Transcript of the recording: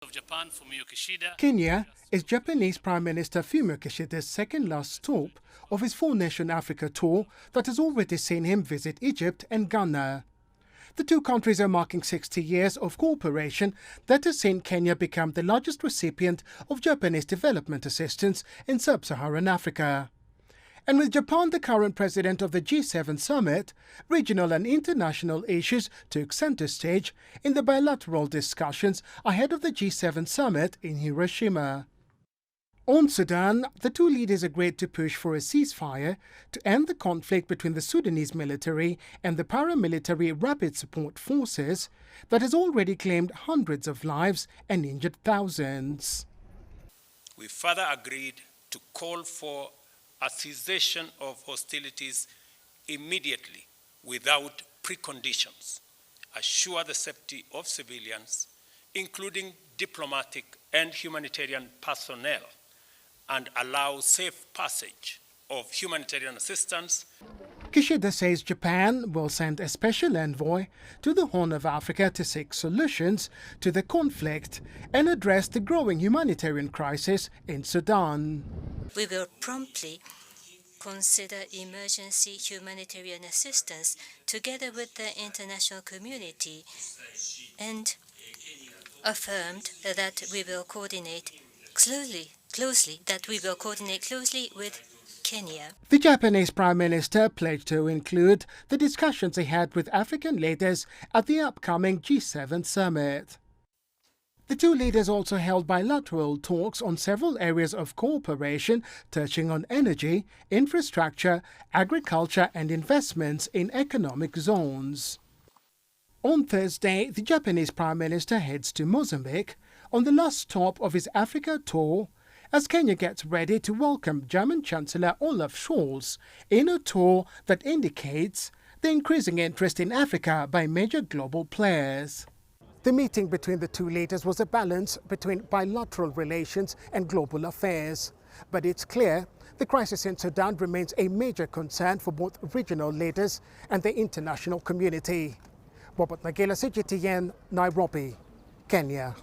of Japan, Fumio Kishida. Kenya is Japanese Prime Minister Fumio Kishida's second last stop of his four-nation Africa tour that has already seen him visit Egypt and Ghana. The two countries are marking 60 years of cooperation that has seen Kenya become the largest recipient of Japanese development assistance in sub-Saharan Africa. And with Japan the current president of the G7 summit, regional and international issues took center stage in the bilateral discussions ahead of the G7 summit in Hiroshima. On Sudan, the two leaders agreed to push for a ceasefire to end the conflict between the Sudanese military and the paramilitary Rapid Support Forces that has already claimed hundreds of lives and injured thousands. We further agreed to call for a cessation of hostilities immediately without preconditions, assure the safety of civilians, including diplomatic and humanitarian personnel, and allow safe passage of humanitarian assistance. Kishida says Japan will send a special envoy to the Horn of Africa to seek solutions to the conflict and address the growing humanitarian crisis in Sudan. We will promptly consider emergency humanitarian assistance together with the international community and affirmed that we will coordinate closely with Kenya. The Japanese Prime Minister pledged to include the discussions he had with African leaders at the upcoming G7 summit. The two leaders also held bilateral talks on several areas of cooperation touching on energy, infrastructure, agriculture and investments in economic zones. On Thursday, the Japanese Prime Minister heads to Mozambique on the last stop of his Africa tour as Kenya gets ready to welcome German Chancellor Olaf Scholz in a tour that indicates the increasing interest in Africa by major global players. The meeting between the two leaders was a balance between bilateral relations and global affairs. But it's clear the crisis in Sudan remains a major concern for both regional leaders and the international community. Robert Nagila, CGTN, Nairobi, Kenya.